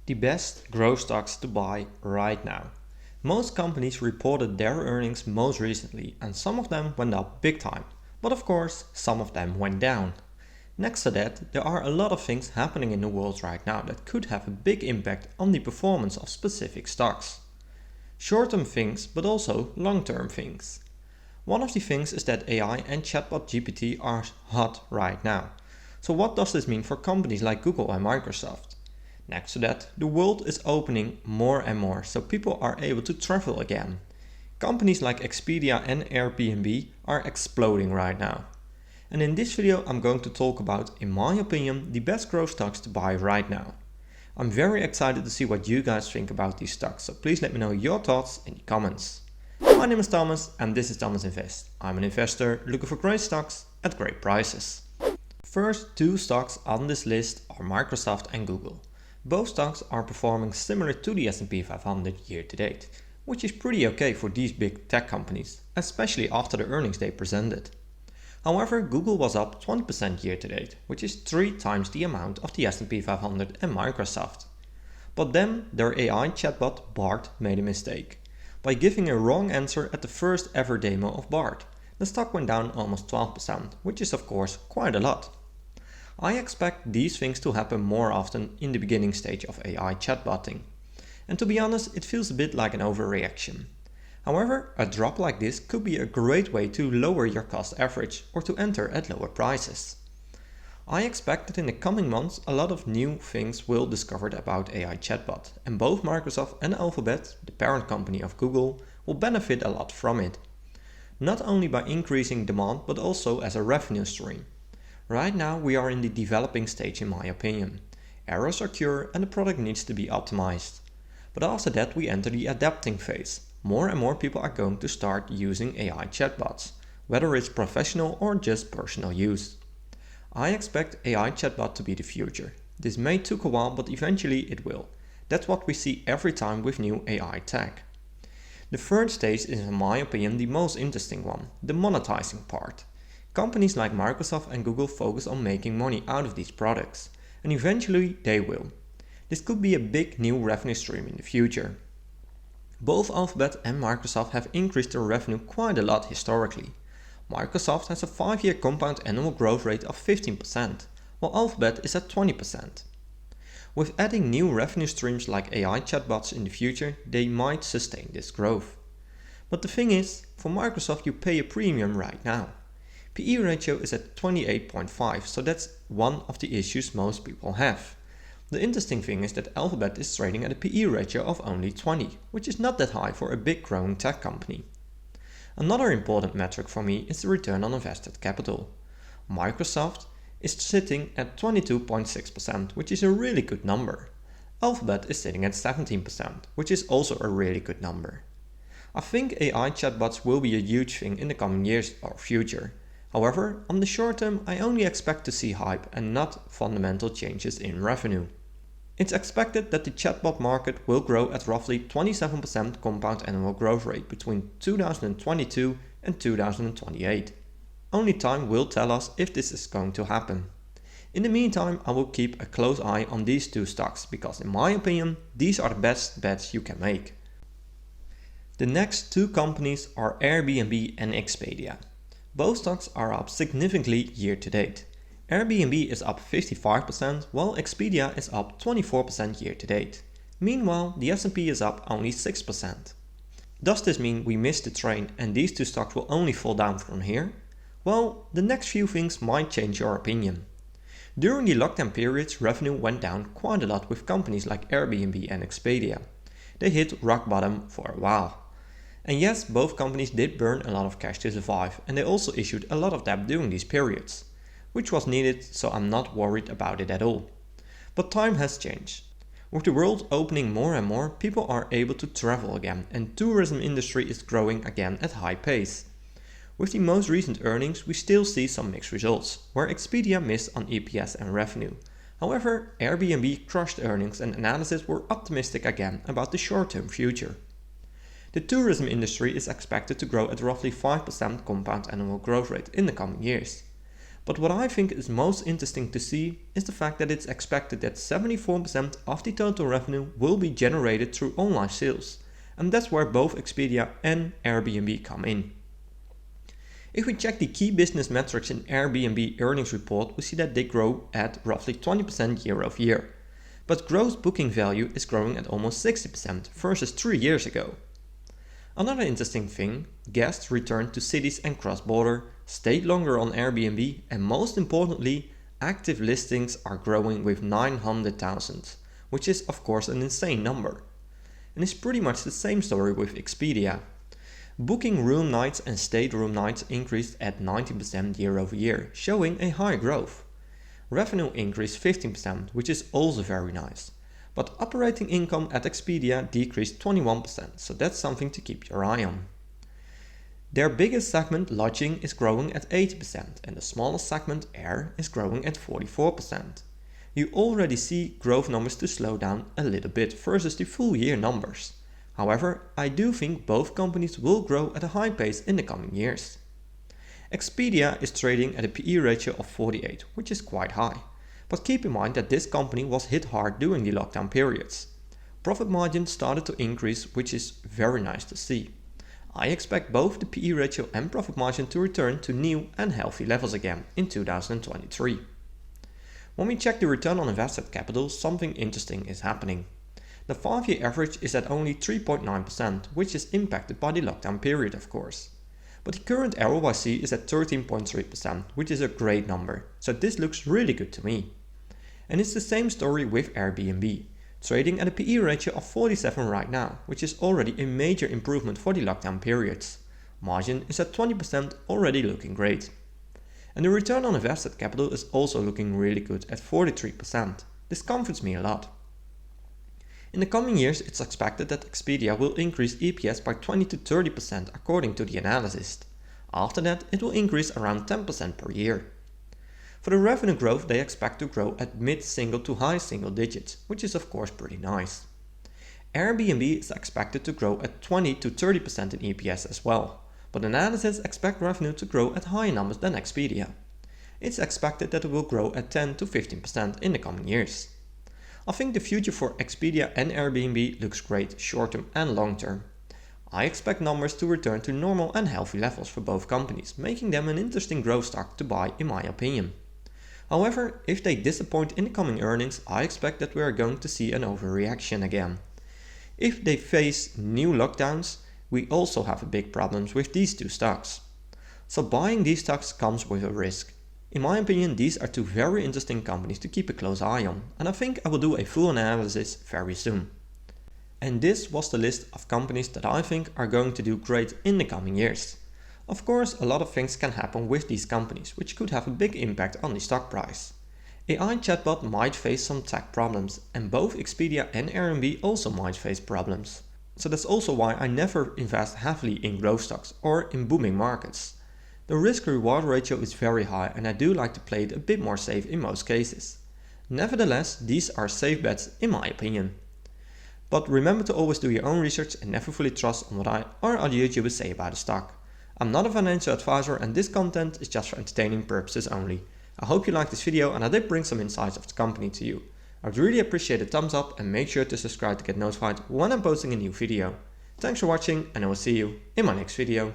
The best growth stocks to buy right now. Most companies reported their earnings most recently and some of them went up big time, but of course some of them went down. Next to that, there are a lot of things happening in the world right now that could have a big impact on the performance of specific stocks. Short-term things, but also long-term things. One of the things is that AI and chatbot GPT are hot right now. So what does this mean for companies like Google and Microsoft? Next to that, the world is opening more and more, so people are able to travel again. Companies like Expedia and Airbnb are exploding right now. And in this video I'm going to talk about, in my opinion, the best growth stocks to buy right now. I'm very excited to see what you guys think about these stocks, so please let me know your thoughts in the comments. My name is Thomas and this is Thomas Invest. I'm an investor looking for great stocks at great prices. First two stocks on this list are Microsoft and Google. Both stocks are performing similar to the S&P 500 year to date, which is pretty okay for these big tech companies, especially after the earnings they presented. However, Google was up 20% year to date, which is 3 times the amount of the S&P 500 and Microsoft. But then their AI chatbot Bard made a mistake. By giving a wrong answer at the first ever demo of Bard, the stock went down almost 12%, which is of course quite a lot. I expect these things to happen more often in the beginning stage of AI chatbotting. And to be honest, it feels a bit like an overreaction. However, a drop like this could be a great way to lower your cost average or to enter at lower prices. I expect that in the coming months a lot of new things will be discovered about AI chatbot, and both Microsoft and Alphabet, the parent company of Google, will benefit a lot from it. Not only by increasing demand but also as a revenue stream. Right now we are in the developing stage in my opinion. Errors occur and the product needs to be optimized. But after that we enter the adapting phase. More and more people are going to start using AI chatbots, whether it's professional or just personal use. I expect AI chatbot to be the future. This may take a while, but eventually it will. That's what we see every time with new AI tech. The third stage is in my opinion the most interesting one, the monetizing part. Companies like Microsoft and Google focus on making money out of these products, and eventually they will. This could be a big new revenue stream in the future. Both Alphabet and Microsoft have increased their revenue quite a lot historically. Microsoft has a 5-year compound annual growth rate of 15%, while Alphabet is at 20%. With adding new revenue streams like AI chatbots in the future, they might sustain this growth. But the thing is, for Microsoft you pay a premium right now. PE ratio is at 28.5, so that's one of the issues most people have. The interesting thing is that Alphabet is trading at a PE ratio of only 20, which is not that high for a big growing tech company. Another important metric for me is the return on invested capital. Microsoft is sitting at 22.6%, which is a really good number. Alphabet is sitting at 17%, which is also a really good number. I think AI chatbots will be a huge thing in the coming years or future. However, on the short term, I only expect to see hype and not fundamental changes in revenue. It's expected that the chatbot market will grow at roughly 27% compound annual growth rate between 2022 and 2028. Only time will tell us if this is going to happen. In the meantime, I will keep a close eye on these two stocks because in my opinion, these are the best bets you can make. The next two companies are Airbnb and Expedia. Both stocks are up significantly year to date. Airbnb is up 55% while Expedia is up 24% year to date. Meanwhile, the S&P is up only 6%. Does this mean we missed the train and these two stocks will only fall down from here? Well, the next few things might change your opinion. During the lockdown periods, revenue went down quite a lot with companies like Airbnb and Expedia. They hit rock bottom for a while. And yes, both companies did burn a lot of cash to survive, and they also issued a lot of debt during these periods, which was needed, so I'm not worried about it at all. But time has changed. With the world opening more and more, people are able to travel again, and tourism industry is growing again at high pace. With the most recent earnings, we still see some mixed results, where Expedia missed on EPS and revenue. However, Airbnb crushed earnings and analysts were optimistic again about the short-term future. The tourism industry is expected to grow at roughly 5% compound annual growth rate in the coming years. But what I think is most interesting to see is the fact that it's expected that 74% of the total revenue will be generated through online sales, and that's where both Expedia and Airbnb come in. If we check the key business metrics in Airbnb earnings report, we see that they grow at roughly 20% year over year. But gross booking value is growing at almost 60% versus 3 years ago. Another interesting thing, guests return to cities and cross-border, stayed longer on Airbnb, and most importantly, active listings are growing with 900,000, which is of course an insane number. And it's pretty much the same story with Expedia. Booking room nights and stayed room nights increased at 19% year over year, showing a high growth. Revenue increased 15%, which is also very nice. But operating income at Expedia decreased 21%, so that's something to keep your eye on. Their biggest segment, lodging, is growing at 80%, and the smallest segment, air, is growing at 44%. You already see growth numbers to slow down a little bit versus the full year numbers. However, I do think both companies will grow at a high pace in the coming years. Expedia is trading at a PE ratio of 48, which is quite high. But keep in mind that this company was hit hard during the lockdown periods. Profit margin started to increase, which is very nice to see. I expect both the PE ratio and profit margin to return to new and healthy levels again in 2023. When we check the return on invested capital, something interesting is happening. The 5-year average is at only 3.9%, which is impacted by the lockdown period of course. But the current ROIC is at 13.3%, which is a great number, so this looks really good to me. And it's the same story with Airbnb, trading at a PE ratio of 47 right now, which is already a major improvement for the lockdown periods. Margin is at 20%, already looking great. And the return on invested capital is also looking really good at 43%. This comforts me a lot. In the coming years, it's expected that Expedia will increase EPS by 20 to 30% according to the analyst. After that, it will increase around 10% per year. For the revenue growth, they expect to grow at mid-single to high single digits, which is of course pretty nice. Airbnb is expected to grow at 20 to 30% in EPS as well, but analysts expect revenue to grow at higher numbers than Expedia. It's expected that it will grow at 10 to 15% in the coming years. I think the future for Expedia and Airbnb looks great short term and long term. I expect numbers to return to normal and healthy levels for both companies, making them an interesting growth stock to buy in my opinion. However, if they disappoint in the coming earnings, I expect that we are going to see an overreaction again. If they face new lockdowns, we also have big problems with these two stocks. So buying these stocks comes with a risk. In my opinion, these are two very interesting companies to keep a close eye on, and I think I will do a full analysis very soon. And this was the list of companies that I think are going to do great in the coming years. Of course, a lot of things can happen with these companies, which could have a big impact on the stock price. AI chatbot might face some tech problems, and both Expedia and Airbnb also might face problems. So that's also why I never invest heavily in growth stocks or in booming markets. The risk-reward ratio is very high and I do like to play it a bit more safe in most cases. Nevertheless, these are safe bets in my opinion. But remember to always do your own research and never fully trust on what I or other YouTubers say about a stock. I'm not a financial advisor and this content is just for entertaining purposes only. I hope you liked this video and I did bring some insights of the company to you. I would really appreciate a thumbs up and make sure to subscribe to get notified when I'm posting a new video. Thanks for watching and I will see you in my next video.